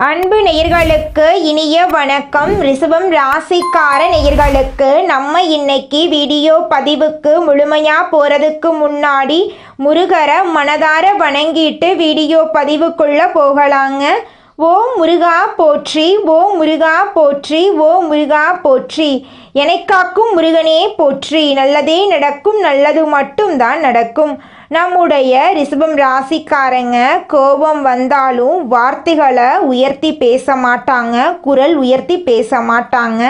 அன்பு நேயர்களுக்கு இனிய வணக்கம். ரிஷபம் ராசிக்கார நேயர்களுக்கு நம்ம இன்னைக்கு வீடியோ பதிவுக்கு முழுமையாக போகிறதுக்கு முன்னாடி முருகரை மனதார வணங்கிட்டு வீடியோ பதிவுக்குள்ளே போகலாங்க. ஓம் முருகா போற்றி, ஓம் முருகா போற்றி, ஓம் முருகா போற்றி. எனக்காக்கும் முருகனே போற்றி. நல்லதே நடக்கும், நல்லது மட்டும்தான் நடக்கும். நம்முடைய ரிஷபம் ராசிக்காரங்க கோபம் வந்தாலும் வார்த்தைகளை உயர்த்தி பேச மாட்டாங்க, குரல் உயர்த்தி பேச மாட்டாங்க.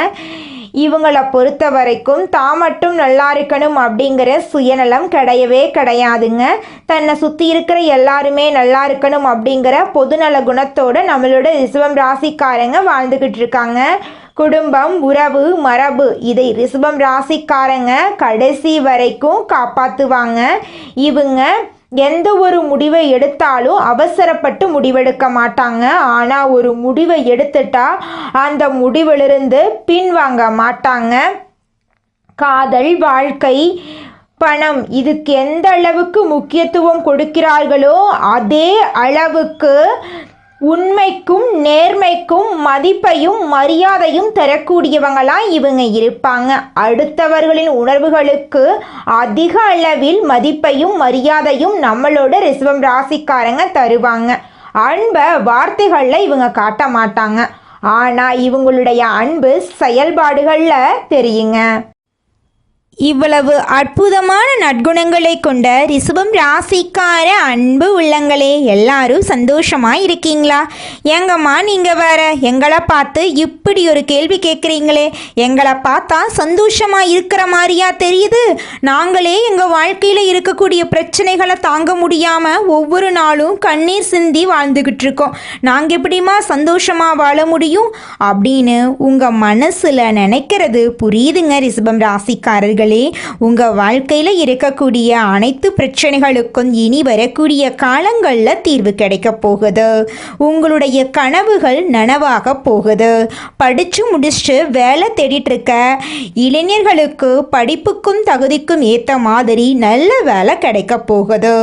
இவங்களை பொறுத்த வரைக்கும் தான் மட்டும் நல்லா இருக்கணும் அப்படிங்கிற சுயநலம் கிடையவே கிடையாதுங்க. தன்னை சுற்றி இருக்கிற எல்லாருமே நல்லா இருக்கணும் அப்படிங்கிற பொதுநல குணத்தோடு நம்மளோட ரிஷபம் ராசிக்காரங்க வாழ்ந்துக்கிட்டு இருக்காங்க. குடும்பம், உறவு, மரபு இதை ரிஷபம் ராசிக்காரங்க கடைசி வரைக்கும் காப்பாற்றுவாங்க. இவங்க எந்த ஒரு முடிவை எடுத்தாலும் அவசரப்பட்டு முடிவெடுக்க மாட்டாங்க. ஆனால் ஒரு முடிவை எடுத்துட்டா அந்த முடிவிலிருந்து பின்வாங்க மாட்டாங்க. காதல், வாழ்க்கை, பணம் இதுக்கு எந்த அளவுக்கு முக்கியத்துவம் கொடுக்கிறார்களோ அதே அளவுக்கு உண்மைக்கும் நேர்மைக்கும் மதிப்பையும் மரியாதையும் தரக்கூடியவங்களாம் இவங்க இருப்பாங்க. அடுத்தவர்களின் உணர்வுகளுக்கு அதிக அளவில் மதிப்பையும் மரியாதையும் நம்மளோட ரிஷபம் ராசிக்காரங்க தருவாங்க. அன்பை வார்த்தைகளில் இவங்க காட்ட மாட்டாங்க, ஆனால் இவங்களுடைய அன்பு செயல்பாடுகளில் தெரியுங்க. இவ்வளவு அற்புதமான நற்குணங்களை கொண்ட ரிஷபம் ராசிக்கார அன்பு உள்ளங்களே, எல்லாரும் சந்தோஷமா இருக்கீங்களா? எங்கம்மா நீங்க வேற எங்களை பார்த்து இப்படி ஒரு கேள்வி கேட்குறீங்களே, எங்களை பார்த்தா சந்தோஷமா இருக்கிற மாதிரியா தெரியுது? நாங்களே எங்கள் வாழ்க்கையில் இருக்கக்கூடிய பிரச்சனைகளை தாங்க முடியாமல் ஒவ்வொரு நாளும் கண்ணீர் சிந்தி வாழ்ந்துக்கிட்டு இருக்கோம். நாங்கள் எப்படிமா சந்தோஷமா வாழ முடியும் அப்படின்னு உங்கள் மனசில் நினைக்கிறது புரியுதுங்க. ரிஷபம் ராசிக்காரர்கள், உங்க வாழ்க்கையில இருக்கக்கூடிய அனைத்து பிரச்சனைகளுக்கும் இனி வரக்கூடிய காலங்களில் தீர்வு கிடைக்க போகுது. உங்களுடைய கனவுகள் நனவாக போகுது. படிச்சு முடிச்சுட்டு வேலை தேடிட்டு இருக்க இளைஞர்களுக்கு படிப்புக்கும் தகுதிக்கும் ஏற்ற மாதிரி நல்ல வேலை கிடைக்க போகுது.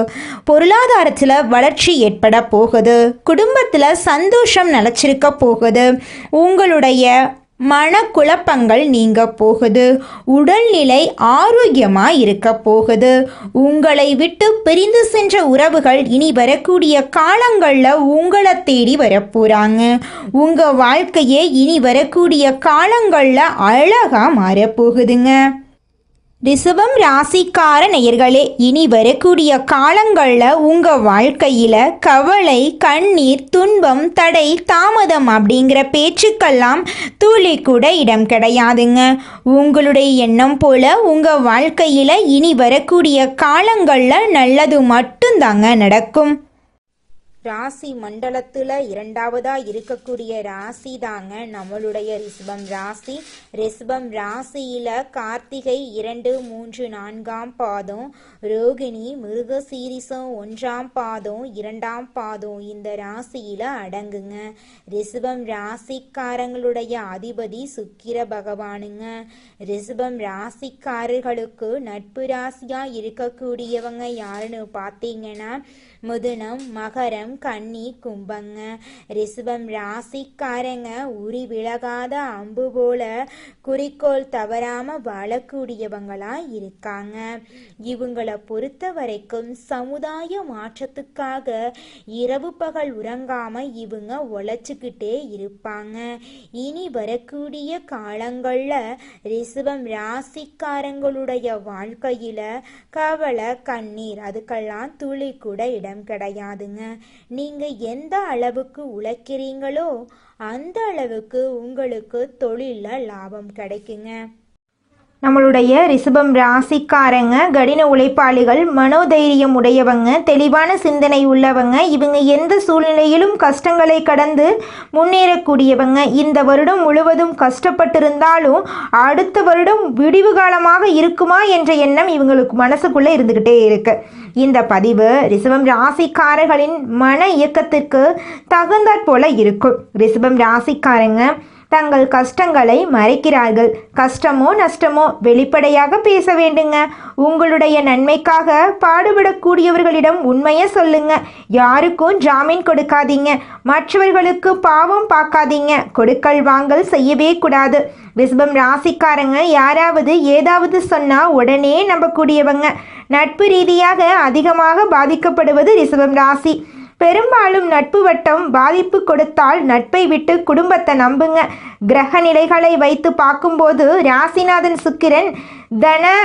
பொருளாதாரத்தில் வளர்ச்சி ஏற்பட போகுது. குடும்பத்தில் சந்தோஷம் நிலச்சிருக்க போகுது. உங்களுடைய மனக்குழப்பங்கள் நீங்க போகுது. உடல்நிலை ஆரோக்கியமாக இருக்க போகுது. உங்களை விட்டு பிரிந்து சென்ற உறவுகள் இனி வரக்கூடிய காலங்களில் உங்களை தேடி வரப்போகிறாங்க. உங்கள் வாழ்க்கையே இனி வரக்கூடிய காலங்களில் அழகாக மாறப்போகுதுங்க. ரிஷபம் ராசிக்கார நேயர்களே, இனி வரக்கூடிய காலங்களில் உங்கள் வாழ்க்கையில் கவலை, கண்ணீர், துன்பம், தடை, தாமதம் அப்படிங்கிற பேச்சுக்கெல்லாம் துளி கூட இடம் கிடையாதுங்க. உங்களுடைய எண்ணம் போல உங்கள் வாழ்க்கையில் இனி வரக்கூடிய காலங்களில் நல்லது மட்டும்தாங்க நடக்கும். ராசி மண்டலத்தில் இரண்டாவதாக இருக்கக்கூடிய ராசி தாங்க நம்மளுடைய ரிஷபம் ராசி. ரிஷபம் ராசியில் கார்த்திகை 2, 3, 4ஆம் பாதம், ரோகிணி, மிருகசீரிசம் 1ஆம் பாதம், 2ஆம் பாதம் இந்த ராசியில் அடங்குங்க. ரிஷபம் ராசிக்காரங்களுடைய அதிபதி சுக்கிர பகவானுங்க. ரிஷபம் ராசிக்காரர்களுக்கு நட்பு ராசியாக இருக்கக்கூடியவங்க யாருன்னு பார்த்தீங்கன்னா மிதுனம், மகரம், கன்னி, கும்பங்க. ரிஷபம் ராசிக்காரங்க உரி விலகாத அம்பு போல குறிக்கோள் தவறாம வாழக்கூடியவங்களா இருக்காங்க. இவங்களை பொறுத்த வரைக்கும் சமுதாய மாற்றத்துக்காக இரவு பகல் உறங்காம இவங்க உழைச்சிக்கிட்டே இருப்பாங்க. இனி வரக்கூடிய காலங்கள்ல ரிஷபம் ராசிக்காரங்களுடைய வாழ்க்கையில கவலை, கண்ணீர் அதுக்கெல்லாம் துளி கூட இடம் கிடையாதுங்க. நீங்க எந்த அளவுக்கு உழைக்கிறீங்களோ அந்த அளவுக்கு உங்களுக்கு தொழில்ல லாபம் கிடைக்குங்க. நம்மளுடைய ரிஷபம் ராசிக்காரங்க கடின உழைப்பாளிகள், மனோதைரியம் உடையவங்க, தெளிவான சிந்தனை உள்ளவங்க. இவங்க எந்த சூழ்நிலையிலும் கஷ்டங்களை கடந்து முன்னேறக்கூடியவங்க. இந்த வருடம் முழுவதும் கஷ்டப்பட்டிருந்தாலும் அடுத்த வருடம் விடிவு காலமாக இருக்குமா என்ற எண்ணம் இவங்களுக்கு மனசுக்குள்ளே இருந்துக்கிட்டே இருக்கு. இந்த பதிவு ரிஷபம் ராசிக்காரர்களின் மன இயக்கத்திற்கு தகுந்தாற் போல இருக்கும். ரிஷபம் ராசிக்காரங்க தங்கள் கஷ்டங்களை மறைக்கிறார்கள். கஷ்டமோ நஷ்டமோ வெளிப்படையாக பேச வேண்டுங்க. உங்களுடைய நன்மைக்காக பாடுபடக்கூடியவர்களிடம் உண்மையை சொல்லுங்க. யாருக்கும் ஜாமீன் கொடுக்காதீங்க. மற்றவர்களுக்கு பாவம் பார்க்காதீங்க. கொடுக்கல் வாங்கல் செய்யவே கூடாது. ரிஷபம் ராசிக்காரங்க யாராவது ஏதாவது சொன்னா உடனே நம்பக்கூடியவங்க. நட்பு ரீதியாக அதிகமாக பாதிக்கப்படுவது ரிஷபம் ராசி. பெரும்பாலும் நட்பு வட்டம் பாதிப்பு கொடுத்தால் நட்பை விட்டு குடும்பத்தை நம்புங்க. கிரக நிலைகளை வைத்து பார்க்கும்போது ராசிநாதன் சுக்கிரன் தன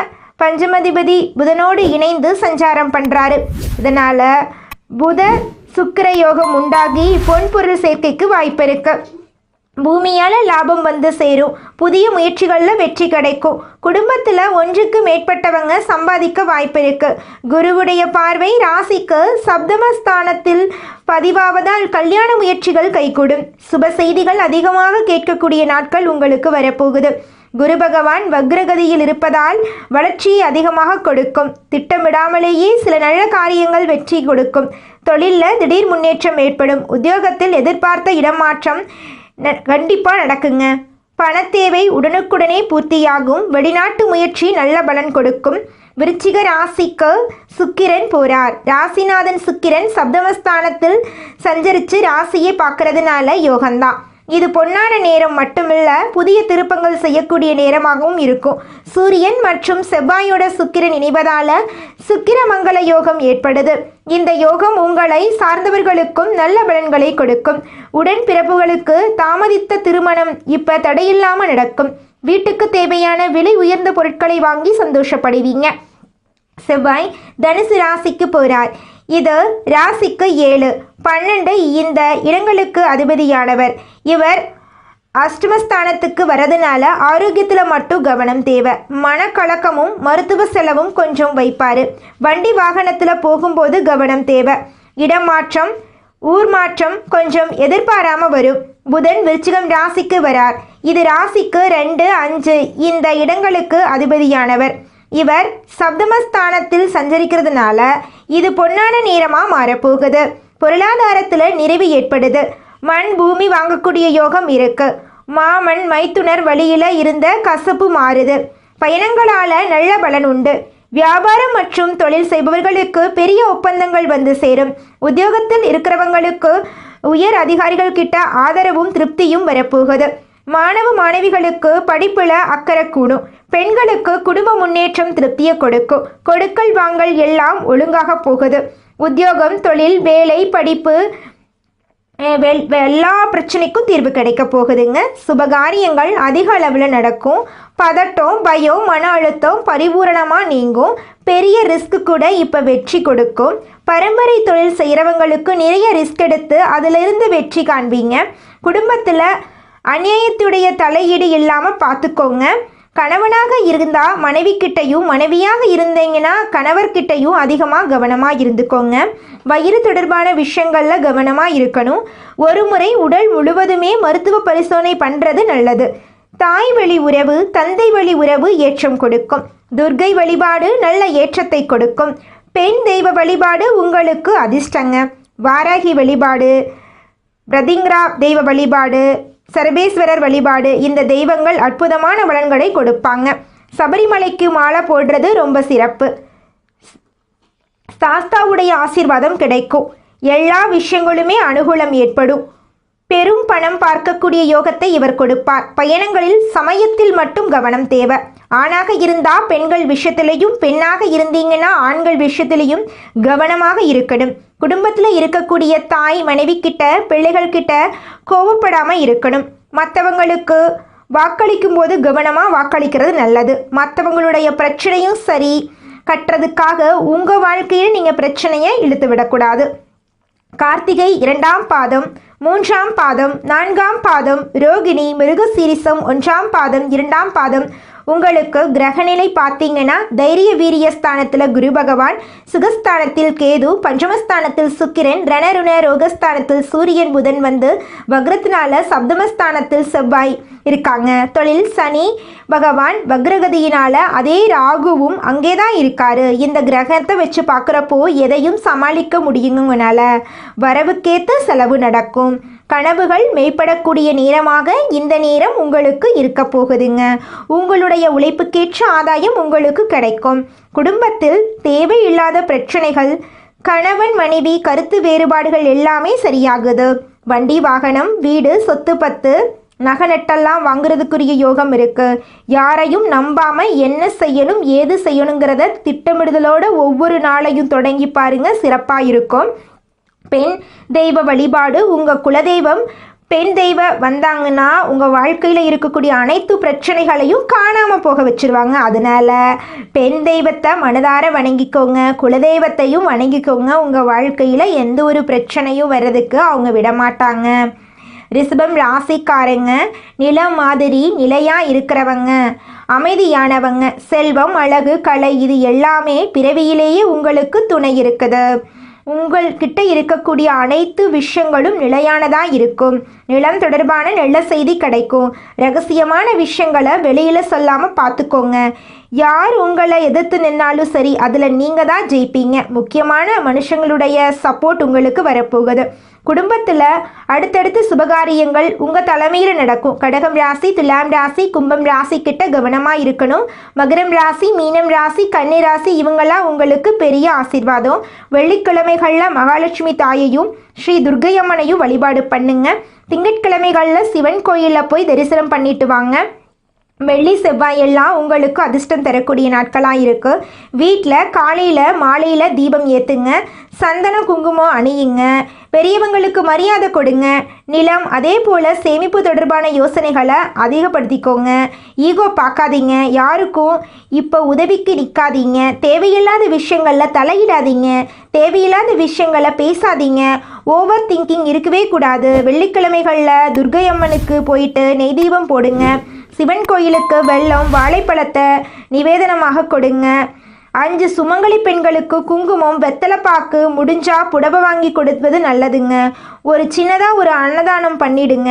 பஞ்சமதிபதி புதனோடு இணைந்து சஞ்சாரம் பண்றாரு. இதனால புத சுக்கிர யோகம் உண்டாகி பொன்பொருள் சேர்க்கைக்கு வாய்ப்பு இருக்கு. பூமியால் லாபம் வந்து சேரும். புதிய முயற்சிகளில் வெற்றி கிடைக்கும். குடும்பத்தில் ஒன்றுக்கு மேற்பட்டவங்க சம்பாதிக்க வாய்ப்பு இருக்கு. குருவுடைய பார்வை ராசிக்கு சப்தமஸ்தானத்தில் பதிவாவதால் கல்யாண முயற்சிகள் கைகூடும். சுப செய்திகள் அதிகமாக கேட்கக்கூடிய நாட்கள் உங்களுக்கு வரப்போகுது. குரு பகவான் வக்ரகதியில் இருப்பதால் வளர்ச்சியை அதிகமாக கொடுக்கும். திட்டமிடாமலேயே சில நல்ல காரியங்கள் வெற்றி கொடுக்கும். தொழிலில் திடீர் முன்னேற்றம் ஏற்படும். உத்தியோகத்தில் எதிர்பார்த்த இடமாற்றம் கண்டிப்பாக நடக்குங்க. பணத்தேவை உடனுக்குடனே பூர்த்தியாகும். வெளிநாட்டு முயற்சி நல்ல பலன் கொடுக்கும். விருச்சிக ராசிக்கு சுக்கிரன் போறார். ராசிநாதன் சுக்கிரன் சப்தமஸ்தானத்தில் சஞ்சரித்து ராசியை பார்க்கறதுனால யோகம்தான். இது பொன்னான நேரம் மட்டுமில்ல, புதிய திருப்பங்கள் செய்யக்கூடிய நேரமாகவும் இருக்கும். சூரியன் மற்றும் செவ்வாயோட சுக்கிரன் இணைவதால சுக்கிர மங்கள யோகம் ஏற்படுது. இந்த யோகம் உங்களை சார்ந்தவர்களுக்கும் நல்ல பலன்களை கொடுக்கும். உடன் பிறப்புகளுக்கு தாமதித்த திருமணம் இப்ப தடையில்லாம நடக்கும். வீட்டுக்கு தேவையான விலை உயர்ந்த பொருட்களை வாங்கி சந்தோஷப்படுவீங்க. செவ்வாய் தனுசு ராசிக்கு போறார். இது ராசிக்கு 7, 12 இந்த இடங்களுக்கு அதிபதியானவர். இவர் அஷ்டமஸ்தானத்துக்கு வரதுனால ஆரோக்கியத்தில் மட்டும் கவனம் தேவை. மனக்கலக்கமும் மருத்துவ செலவும் கொஞ்சம் வைப்பார். வண்டி வாகனத்தில் போகும்போது கவனம் தேவை. இடமாற்றம் ஊர் மாற்றம் கொஞ்சம் எதிர்பாராமல் வரும். புதன் விருச்சிகம் ராசிக்கு வரார். இது ராசிக்கு 2, 5 இந்த இடங்களுக்கு அதிபதியானவர். இவர் சப்தமஸ்தானத்தில் சஞ்சரிக்கிறதுனால இது பொன்னான நேரமாக மாறப்போகுது. பொருளாதாரத்தில் நிறைவு ஏற்படுது. மண் பூமி வாங்கக்கூடிய யோகம் இருக்கு. மாமன் மைத்துனர் வழியில் இருந்த கசப்பு மாறுது. பயணங்களால் நல்ல பலன் உண்டு. வியாபாரம் மற்றும் தொழில் செய்பவர்களுக்கு பெரிய ஒப்பந்தங்கள் வந்து சேரும். உத்தியோகத்தில் இருக்கிறவங்களுக்கு உயர் அதிகாரிகள் கிட்ட ஆதரவும் திருப்தியும் வரப்போகுது. மாணவ மாணவிகளுக்கு படிப்புல அக்கறை கூடும். பெண்களுக்கு குடும்ப முன்னேற்றம் திருப்தியை கொடுக்கும். கொடுக்கல் வாங்கல் எல்லாம் ஒழுங்காக போகுது. உத்தியோகம், தொழில், வேலை, படிப்பு எல்லா பிரச்சனைக்கும் தீர்வு கிடைக்க போகுதுங்க. சுபகாரியங்கள் அதிக அளவில் நடக்கும். பதட்டம், பயம், மன அழுத்தம் பரிபூரணமாக நீங்கும். பெரிய ரிஸ்க் கூட இப்போ வெற்றி கொடுக்கும். பரம்பரை தொழில் செய்கிறவங்களுக்கு நிறைய ரிஸ்க் எடுத்து அதிலிருந்து வெற்றி காண்பீங்க. குடும்பத்தில் அநியாயத்துடைய தலையீடு இல்லாமல் பார்த்துக்கோங்க. கணவனாக இருந்தால் மனைவிக்கிட்டையும், மனைவியாக இருந்தீங்கன்னா கணவர்கிட்டையும் அதிகமாக கவனமாக இருந்துக்கோங்க. வயிறு தொடர்பான விஷயங்களில் கவனமாக இருக்கணும். ஒரு முறை உடல் முழுவதுமே மருத்துவ பரிசோதனை பண்ணுறது நல்லது. தாய் வழி உறவு, தந்தை வழி உறவு ஏற்றம் கொடுக்கும். துர்க்கை வழிபாடு நல்ல ஏற்றத்தை கொடுக்கும். பெண் தெய்வ வழிபாடு உங்களுக்கு அதிர்ஷ்டங்க. வாராகி வழிபாடு, பிரதிங்கிரா தெய்வ வழிபாடு, சர்வேஸ்வரர் வழிபாடு இந்த தெய்வங்கள் அற்புதமான பலன்களை கொடுப்பாங்க. சபரிமலைக்கு மாலை போடுறது ரொம்ப சிறப்பு. சாஸ்தாவுடைய ஆசீர்வாதம் கிடைக்கும். எல்லா விஷயங்களுமே அனுகூலம் ஏற்படும். பெரும் பணம் பார்க்கக்கூடிய யோகத்தை இவர் கொடுப்பார். பயணங்களில் சமயத்தில் மட்டும் கவனம் தேவை. ஆணாக இருந்தால் பெண்கள் விஷயத்திலையும், பெண்ணாக இருந்தீங்கன்னா ஆண்கள் விஷயத்திலையும் கவனமாக இருக்கணும். குடும்பத்தில் இருக்கக்கூடிய தாய் மனைவி கிட்ட, பிள்ளைகள் கிட்ட கோவப்படாமல் இருக்கணும். மற்றவங்களுக்கு வாக்களிக்கும் போது கவனமாக வாக்களிக்கிறது நல்லது. மற்றவங்களுடைய பிரச்சனையும் சரி கட்டுறதுக்காக உங்கள் வாழ்க்கையில் நீங்கள் பிரச்சனையை இழுத்து விடக்கூடாது. கார்த்திகை 2ஆம் பாதம், 3ஆம் பாதம், 4ஆம் பாதம், ரோகிணி, மிருகசீரிசம் 1ஆம் பாதம், 2ஆம் பாதம் உங்களுக்கு கிரகநிலை பார்த்தீங்கன்னா தைரிய வீரியஸ்தானத்தில் குரு பகவான், சுகஸ்தானத்தில் கேது, பஞ்சமஸ்தானத்தில் சுக்கிரன், ரணருண ரோகஸ்தானத்தில் சூரியன் புதன் வந்து வக்ரத்தினால சப்தமஸ்தானத்தில் செவ்வாய் இருக்காங்க. தொழில் சனி பகவான் வக்ரகதியினால அதே ராகுவும் அங்கே தான் இருக்காரு. இந்த கிரகத்தை வச்சு பார்க்குறப்போ எதையும் சமாளிக்க முடியுங்கனால வரவுக்கேற்ற செலவு நடக்கும். கனவுகள் மெய்ப்படக்கூடிய நேரமாக இந்த நேரம் உங்களுக்கு இருக்க போகுதுங்க. உங்களுடைய உழைப்புக்கேற்ற ஆதாயம் உங்களுக்கு கிடைக்கும். குடும்பத்தில் தேவையில்லாத பிரச்சனைகள், கணவன் மனைவி கருத்து வேறுபாடுகள் எல்லாமே சரியாகுது. வண்டி வாகனம், வீடு, சொத்து பத்து, நகை நட்டெல்லாம் வாங்குறதுக்குரிய யோகம் இருக்கு. யாரையும் நம்பாம என்ன செய்யணும் ஏது செய்யணுங்கிறத திட்டமிடுதலோட ஒவ்வொரு நாளையும் தொடங்கி பாருங்க, சிறப்பாக இருக்கும். பெண் தெய்வ வழிபாடு, உங்கள் குலதெய்வம் பெண் தெய்வ வந்தாங்கன்னா உங்கள் வாழ்க்கையில் இருக்கக்கூடிய அனைத்து பிரச்சனைகளையும் காணாமல் போக வச்சுருவாங்க. அதனால் பெண் தெய்வத்தை மனதார வணங்கிக்கோங்க, குலதெய்வத்தையும் வணங்கிக்கோங்க. உங்கள் வாழ்க்கையில் எந்த ஒரு பிரச்சனையும் வர்றதுக்கு அவங்க விடமாட்டாங்க. ரிஷபம் ராசிக்காரங்க நிலம் மாதிரி நிலையாக இருக்கிறவங்க, அமைதியானவங்க. செல்வம், அழகு, கலை இது எல்லாமே பிறவியிலேயே உங்களுக்கு துணை இருக்குது. உங்கள்கிட்ட இருக்கக்கூடிய அனைத்து விஷயங்களும் நிலையானதாக இருக்கும். நிலம் தொடர்பான நல்ல செய்தி கிடைக்கும். ரகசியமான விஷயங்களை வெளியில் சொல்லாமல் பார்த்துக்கோங்க. யார் உங்களை எதிர்த்து நின்னாலும் சரி, அதில் நீங்கள் தான் ஜெயிப்பீங்க. முக்கியமான மனுஷங்களுடைய சப்போர்ட் உங்களுக்கு வரப்போகுது. குடும்பத்தில் அடுத்தடுத்து சுபகாரியங்கள் உங்கள் தலைமையில் நடக்கும். கடகம் ராசி, துலாம் ராசி, கும்பம் ராசி கிட்ட கவனமாக இருக்கணும். மகரம் ராசி, மீனம் ராசி, கன்னி ராசி இவங்கெல்லாம் உங்களுக்கு பெரிய ஆசீர்வாதம். வெள்ளிக்கிழமைகளில் மகாலட்சுமி தாயையும் ஸ்ரீ துர்க்கையம்மனையும் வழிபாடு பண்ணுங்க. திங்கட்கிழமைகளில் சிவன் கோயிலில் போய் தரிசனம் பண்ணிட்டு வாங்க. வெள்ளி செவ்வாய் எல்லாம் உங்களுக்கு அதிர்ஷ்டம் தரக்கூடிய நாட்களாக இருக்குது. வீட்டில் காலையில் மாலையில் தீபம் ஏற்றுங்க. சந்தனம் குங்குமம் அணியுங்க. பெரியவங்களுக்கு மரியாதை கொடுங்க. நிலம் அதே போல் சேமிப்பு தொடர்பான யோசனைகளை அதிகப்படுத்திக்கோங்க. ஈகோ பார்க்காதீங்க. யாருக்கும் இப்போ உதவிக்கு நிற்காதீங்க. தேவையில்லாத விஷயங்களில் தலையிடாதீங்க. தேவையில்லாத விஷயங்களை பேசாதீங்க. ஓவர் திங்கிங் இருக்கவே கூடாது. வெள்ளிக்கிழமைகளில் துர்க்கை அம்மனுக்கு போயிட்டு நெய் தீபம் போடுங்க. சிவன் கோயிலுக்கு வெல்லம், வாழைப்பழத்தை நிவேதனமாக கொடுங்க. 5 சுமங்கலி பெண்களுக்கு குங்குமம், வெத்தலைப்பாக்கு, முடிஞ்சா புடவை வாங்கி கொடுப்பது நல்லதுங்க. ஒரு சின்னதாக ஒரு அன்னதானம் பண்ணிடுங்க.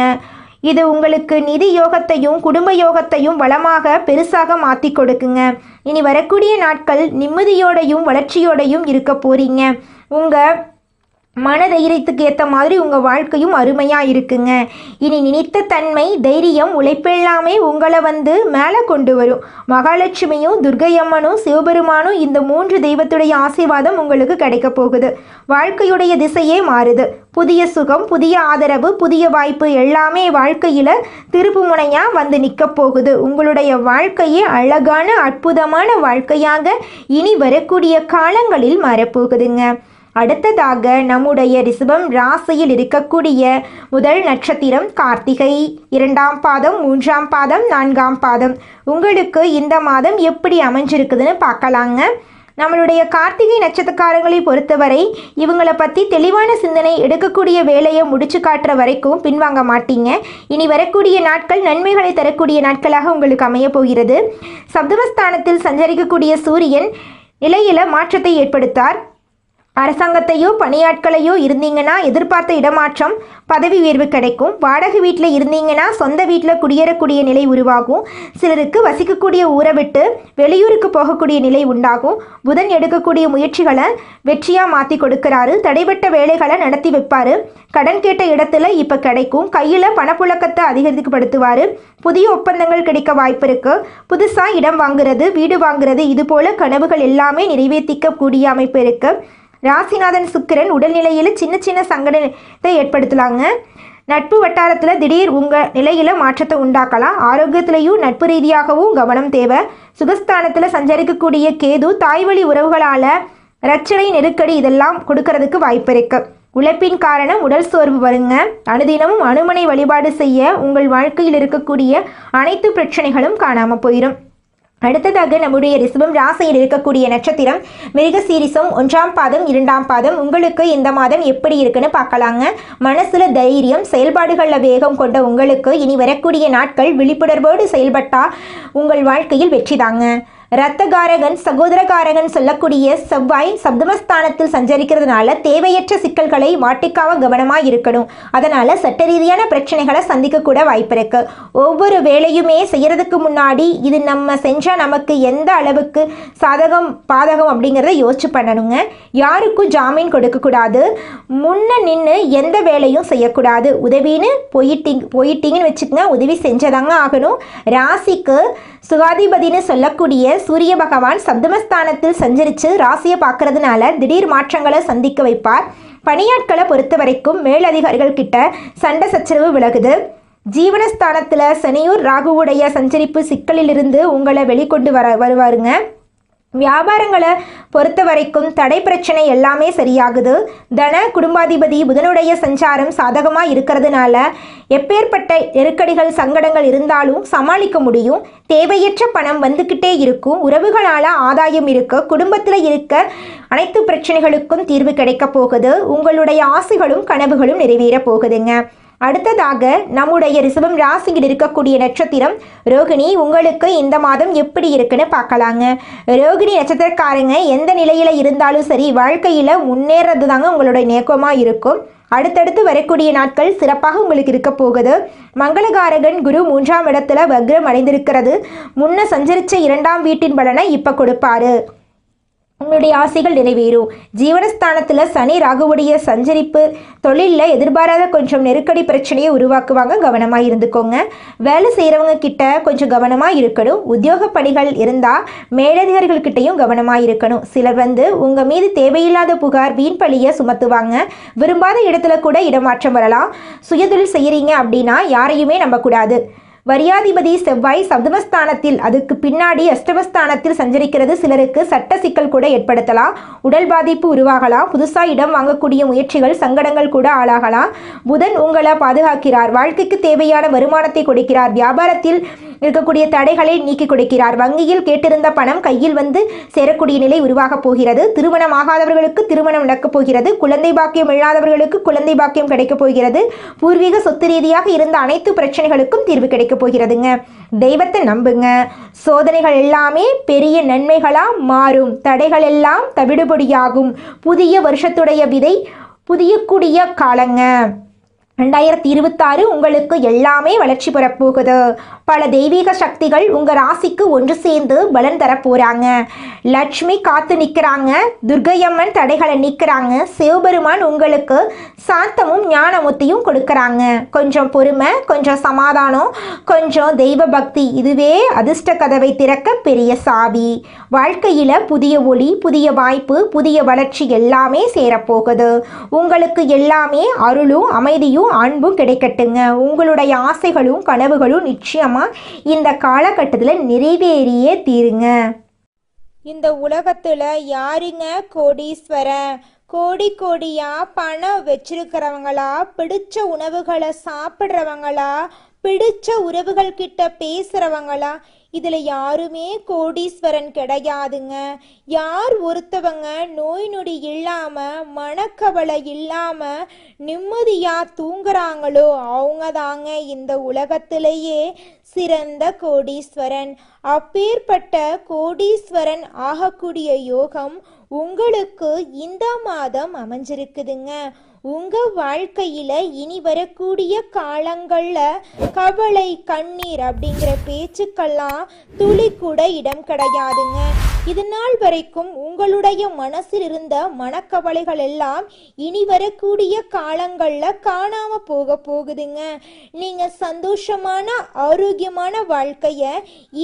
இது உங்களுக்கு நிதி யோகத்தையும் குடும்ப யோகத்தையும் வளமாக பெருசாக மாற்றி கொடுக்குங்க. இனி வரக்கூடிய நாட்கள் நிம்மதியோடையும் வளர்ச்சியோடையும் இருக்க போறீங்க. உங்கள் மன தைரியத்துக்கு ஏற்ற மாதிரி உங்கள் வாழ்க்கையும் அருமையாக இருக்குங்க. இனி நினைத்த தன்மை, தைரியம், உழைப்பெல்லாமே உங்களை மேலே கொண்டு வரும். மகாலட்சுமியும் துர்க்கையம்மனும் சிவபெருமானும் இந்த 3 தெய்வத்துடைய ஆசீர்வாதம் உங்களுக்கு கிடைக்க போகுது. வாழ்க்கையுடைய திசையே மாறுது. புதிய சுகம், புதிய ஆதரவு, புதிய வாய்ப்பு எல்லாமே வாழ்க்கையில் திருப்பு முனையாக நிற்க போகுது. உங்களுடைய வாழ்க்கையே அழகான அற்புதமான வாழ்க்கையாக இனி வரக்கூடிய காலங்களில் மாறப்போகுதுங்க. அடுத்ததாக நம்முடைய ரிஷபம் ராசியில் இருக்கக்கூடிய முதல் நட்சத்திரம் கார்த்திகை, 2ஆம் பாதம், 3ஆம் பாதம், 4ஆம் பாதம். உங்களுக்கு இந்த மாதம் எப்படி அமைஞ்சிருக்குதுன்னு பார்க்கலாங்க. நம்மளுடைய கார்த்திகை நட்சத்திரக்காரங்களை பொறுத்தவரை இவங்களை பற்றி தெளிவான சிந்தனை எடுக்கக்கூடிய வேலையை முடிச்சு காட்டுற வரைக்கும் பின்வாங்க மாட்டீங்க. இனி வரக்கூடிய நாட்கள் நன்மைகளை தரக்கூடிய நாட்களாக உங்களுக்கு அமைய போகிறது. சப்தமஸ்தானத்தில் சஞ்சரிக்கக்கூடிய சூரியன் நிலையில மாற்றத்தை ஏற்படுத்தார். அரசாங்கத்தையோ பணியாட்களையோ இருந்தீங்கன்னா எதிர்பார்த்த இடமாற்றம், பதவி உயர்வு கிடைக்கும். வாடகை வீட்டில் இருந்தீங்கன்னா சொந்த வீட்டில் குடியேறக்கூடிய நிலை உருவாகும். சிலருக்கு வசிக்கக்கூடிய ஊரை விட்டு வெளியூருக்கு போகக்கூடிய நிலை உண்டாகும். புதன் எடுக்கக்கூடிய முயற்சிகளை வெற்றியாக மாற்றி கொடுக்கிறாரு. தடைபட்ட வேலைகளை நடத்தி வைப்பார். கடன் கேட்ட இடத்துல இப்போ கிடைக்கும். கையில் பணப்புழக்கத்தை அதிகரிக்கப்படுத்துவார். புதிய ஒப்பந்தங்கள் கிடைக்க வாய்ப்பு இருக்குது. புதுசாக இடம் வாங்குறது, வீடு வாங்குறது, இது போல கனவுகள் எல்லாமே நிறைவேற்றிக்கக்கூடிய அமைப்பு இருக்குது. ராசிநாதன் சுக்கிரன் உடல்நிலையில் சின்ன சின்ன சங்கடத்தை ஏற்படுத்தலாங்க. நட்பு வட்டாரத்தில் திடீர் உங்கள் நிலையில் மாற்றத்தை உண்டாக்கலாம். ஆரோக்கியத்திலையும் நட்பு ரீதியாகவும் கவனம் தேவை. சுகஸ்தானத்தில் சஞ்சரிக்கக்கூடிய கேது தாய்வழி உறவுகளால் ரச்சனை, நெருக்கடி இதெல்லாம் கொடுக்கறதுக்கு வாய்ப்பு இருக்கு. உழைப்பின் காரணம் உடல் சோர்வு வருங்க. அனுதினமும் அனுமனை வழிபாடு செய்ய உங்கள் வாழ்க்கையில் இருக்கக்கூடிய அனைத்து பிரச்சனைகளும் காணாமல் போயிடும். அடுத்ததாக நம்முடைய ரிஷபம் ராசியில் இருக்கக்கூடிய நட்சத்திரம் மிருகசீரிசம், 1ஆம் பாதம், 2ஆம் பாதம். உங்களுக்கு இந்த மாதம் எப்படி இருக்குன்னு பார்க்கலாங்க. மனசுல தைரியம், செயல்பாடுகளில் வேகம் கொண்ட உங்களுக்கு இனி வரக்கூடிய நாட்கள் விழிப்புணர்வோடு செயல்பட்டால் உங்கள் வாழ்க்கையில் வெற்றி தாங்க. இரத்தகாரகன் சகோதரகாரகன் சொல்லக்கூடிய செவ்வாய் சப்தமஸ்தானத்தில் சஞ்சரிக்கிறதுனால தேவையற்ற சிக்கல்களை மாட்டிக்காம கவனமாக இருக்கணும். அதனால் சட்ட ரீதியான பிரச்சனைகளை சந்திக்கக்கூட வாய்ப்பு இருக்கு. ஒவ்வொரு வேலையுமே செய்யறதுக்கு முன்னாடி இது நம்ம செஞ்சால் நமக்கு எந்த அளவுக்கு சாதகம் பாதகம் அப்படிங்கிறத யோசிச்சு பண்ணணுங்க. யாருக்கும் ஜாமீன் கொடுக்கக்கூடாது. முன்ன நின்று எந்த வேலையும் செய்யக்கூடாது. உதவின்னு போயிட்டீங்கன்னு வச்சுக்கோங்க, உதவி செஞ்சதாங்க ஆகணும். ராசிக்கு சுகாதிபதினு சொல்லக்கூடிய சூரிய பகவான் சப்தமஸ்தானத்தில் சஞ்சரித்து ராசியை பார்க்கறதுனால திடீர் மாற்றங்களை சந்திக்க வைப்பார். பணியாட்களை பொறுத்த வரைக்கும் மேலதிகாரிகள் கிட்ட சண்டை சச்சரவு விலகுது. ஜீவனஸ்தானத்தில் சனியூர் ராகுவுடைய சஞ்சரிப்பு சிக்கலிலிருந்து உங்களை வெளிக்கொண்டு வருவாருங்க. வியாபாரங்களை பொறுத்த வரைக்கும் தடை பிரச்சனை எல்லாமே சரியாகுது. தன குடும்பாதிபதி புதனுடைய சஞ்சாரம் சாதகமாக இருக்கிறதுனால எப்பேற்பட்ட நெருக்கடிகள் சங்கடங்கள் இருந்தாலும் சமாளிக்க முடியும். தேவையற்ற பணம் வந்துக்கிட்டே இருக்கும். உறவுகளால் ஆதாயம் இருக்க, குடும்பத்தில் இருக்க அனைத்து பிரச்சனைகளுக்கும் தீர்வு கிடைக்க போகுது. உங்களுடைய ஆசைகளும் கனவுகளும் நிறைவேற போகுதுங்க. அடுத்ததாக நம்முடைய ரிஷபம் ராசியில் இருக்கக்கூடிய நட்சத்திரம் ரோகிணி. உங்களுக்கு இந்த மாதம் எப்படி இருக்குன்னு பார்க்கலாங்க. ரோகிணி நட்சத்திரக்காரங்க எந்த நிலையில் இருந்தாலும் சரி வாழ்க்கையில் முன்னேறது தாங்க உங்களுடைய நோக்கமாக இருக்கும். அடுத்தடுத்து வரக்கூடிய நாட்கள் சிறப்பாக உங்களுக்கு இருக்க போகுது. மங்களகாரகன் குரு 3ஆம் இடத்துல வக்ரம் அடைந்திருக்கிறது. முன்ன சஞ்சரித்த 2ஆம் வீட்டின் பலனை இப்போ கொடுப்பாரு. உங்களுடைய ஆசைகள் நிறைவேறும். ஜீவனஸ்தானத்தில் சனி ராகுவுடைய சஞ்சரிப்பு தொழிலில் எதிர்பாராத கொஞ்சம் நெருக்கடி பிரச்சனையை உருவாக்குவாங்க. கவனமாக இருந்துக்கோங்க. வேலை செய்கிறவங்க கிட்ட கொஞ்சம் கவனமாக இருக்கணும். உத்தியோக பணிகள் இருந்தால் மேலதிகாரிகள்கிட்டையும் கவனமாக இருக்கணும். சிலர் உங்கள் மீது தேவையில்லாத புகார் வீண் பழியை சுமத்துவாங்க. விரும்பாத இடத்துல கூட இடமாற்றம் வரலாம். சுயதொழில் செய்கிறீங்க அப்படின்னா யாரையுமே நம்பக்கூடாது. வரியாதிபதி செவ்வாய் சப்தமஸ்தானத்தில், அதுக்கு பின்னாடி அஷ்டமஸ்தானத்தில் சஞ்சரிக்கிறது சிலருக்கு சட்ட சிக்கல் கூட ஏற்படுத்தலாம். உடல் பாதிப்பு உருவாகலாம். புதுசாக இடம் வாங்கக்கூடிய முயற்சிகள் சங்கடங்கள் கூட ஆளாகலாம். புதன் உங்களை பாதுகாக்கிறார். வாழ்க்கைக்கு தேவையான வருமானத்தை கொடுக்கிறார். வியாபாரத்தில் இருக்கக்கூடிய தடைகளை நீக்கி கொடுக்கிறார். வங்கியில் கேட்டிருந்த பணம் கையில் சேரக்கூடிய நிலை உருவாக போகிறது. திருமணம் ஆகாதவர்களுக்கு திருமணம் நடக்கப் போகிறது. குழந்தை பாக்கியம் இல்லாதவர்களுக்கு குழந்தை பாக்கியம் கிடைக்கப் போகிறது. பூர்வீக சொத்து ரீதியாக இருந்த அனைத்து பிரச்சனைகளுக்கும் தீர்வு கிடைக்கப் போகிறதுங்க. தெய்வத்தை நம்புங்க. சோதனைகள் எல்லாமே பெரிய நன்மைகளாக மாறும். தடைகள் எல்லாம் தவிடுபடியாகும். புதிய வருஷத்துடைய விதை புதியக்கூடிய காலங்க. 2026 உங்களுக்கு எல்லாமே வளர்ச்சி பெறப்போகுது. பல தெய்வீக சக்திகள் உங்கள் ராசிக்கு ஒன்று சேர்ந்து பலன் தரப்போகிறாங்க. லட்சுமி காத்து நிற்கிறாங்க. துர்க்கையம்மன் தடைகளை நிற்கிறாங்க. சிவபெருமான் உங்களுக்கு சாந்தமும் ஞானமுத்தையும் கொடுக்குறாங்க. கொஞ்சம் பொறுமை, கொஞ்சம் சமாதானம், கொஞ்சம் தெய்வ பக்தி, இதுவே அதிர்ஷ்ட கதவை திறக்க பெரிய சாவி. வாழ்க்கையில் புதிய ஒளி, புதிய வாய்ப்பு, புதிய வளர்ச்சி எல்லாமே சேரப்போகுது. உங்களுக்கு எல்லாமே அருளும் அமைதியும் அன்பும் கிடைக்கட்டுங்க. உங்களுடைய ஆசைகளும் கனவுகளும் நிச்சயமா இந்த காலகட்டத்தில் நிறைவேறியே தீருங்க. இந்த உலகத்துல யாருங்க கோடீஸ்வரன்? கோடியா பணம் வச்சிருக்கிறவங்களா, பிடிச்ச உணவுகளை சாப்பிட்றவங்களா, பிடிச்ச உறவுகள் கிட்ட பேசுறவங்களா? இதுல யாருமே கோடீஸ்வரன் கிடையாதுங்க. யார் ஒருத்தவங்க நோய் நொடி இல்லாம மனக்கவலை இல்லாம நிம்மதியா தூங்குறாங்களோ அவங்க தாங்க இந்த உலகத்திலேயே சிறந்த கோடீஸ்வரன். அப்பேற்பட்ட கோடீஸ்வரன் ஆகக்கூடிய யோகம் உங்களுக்கு இந்த மாதம் அமைஞ்சிருக்குதுங்க. உங்க வாழ்க்கையில இனி வரக்கூடிய காலங்கள்ல கவலை கண்ணீர் அப்படிங்கிற பேச்சுக்கெல்லாம் துளி கூட இடம் கிடையாதுங்க. இது நாள் வரைக்கும் உங்களுடைய மனசில் இருந்த மனக்கவலைகள் எல்லாம் இனி வரக்கூடிய காலங்கள்ல காணாம போகுதுங்க. நீங்க சந்தோஷமான ஆரோக்கியமான வாழ்க்கைய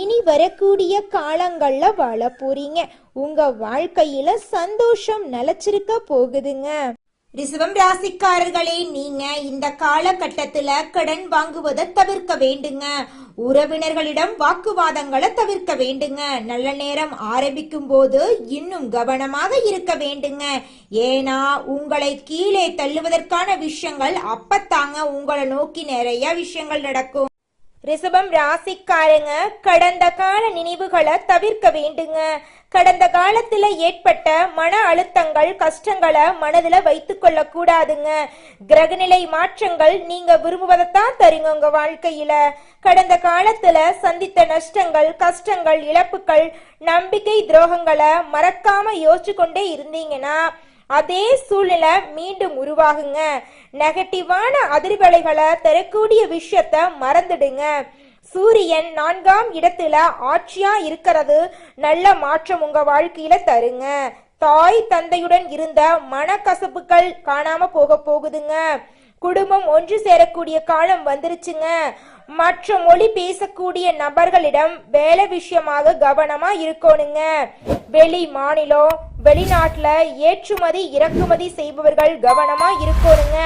இனி வரக்கூடிய காலங்கள்ல வாழ போறீங்க. உங்க வாழ்க்கையில சந்தோஷம் நிலைச்சிருக்க போகுதுங்க. ரிஷபம் ராசிக்காரர்களே, நீங்க இந்த காலகட்டத்துல கடன் வாங்குவதை தவிர்க்க வேண்டுங்க. உறவினர்களிடம் வாக்குவாதங்களை தவிர்க்க வேண்டுங்க. நல்ல நேரம் ஆரம்பிக்கும் போது இன்னும் கவனமாக இருக்க வேண்டுங்க. ஏன்னா உங்களை கீழே தள்ளுவதற்கான விஷயங்கள் அப்பத்தாங்க உங்களை நோக்கி நிறைய விஷயங்கள் நடக்கும். ரிஷபம் ராசிக்காரங்க கடந்த கால நினைவுகளை தவிர்க்க வேண்டுங்க. கடந்த காலத்துல ஏற்பட்ட மன அழுத்தங்கள் கஷ்டங்களை மனதுல வைத்துக் கொள்ள கூடாதுங்க. கிரகநிலை மாற்றங்கள் நீங்க விரும்புவதைத்தான் தருங்க உங்க வாழ்க்கையில. கடந்த காலத்துல சந்தித்த நஷ்டங்கள் கஷ்டங்கள் இழப்புகள் நம்பிக்கை துரோகங்களை மறக்காம யோசிச்சு கொண்டே இருந்தீங்கன்னா அதே சூழ்நிலை மீண்டும் உருவாகுங்க. நெகட்டிவான அதிர்வலைகளை தரக்கூடிய விஷயத்த மறந்துடுங்க. சூரியன் 4ஆம் இடத்துல ஆட்சியா இருக்கிறது நல்ல மாற்றம் உங்க வாழ்க்கையில தருங்க. தாய் தந்தையுடன் இருந்த மனக்கசப்புகள் காணாம போகுதுங்க. குடும்பம் ஒன்று சேரக்கூடிய காலம் வந்துருச்சுங்க. மற்ற மொழி பேசக்கூடிய நபர்களிடம் வேலை விஷயமாக கவனமா இருக்கணுங்க. வெளி மாநிலம் வெளிநாட்டுல ஏற்றுமதி இறக்குமதி செய்பவர்கள் கவனமா இருக்கணுங்க.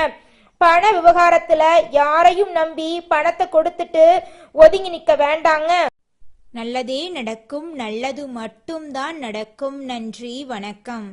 பண விவகாரத்துல யாரையும் நம்பி பணத்தை கொடுத்துட்டு ஒதுங்கி நிக்க வேண்டாங்க. நல்லதே நடக்கும், நல்லது மட்டும்தான் நடக்கும். நன்றி, வணக்கம்.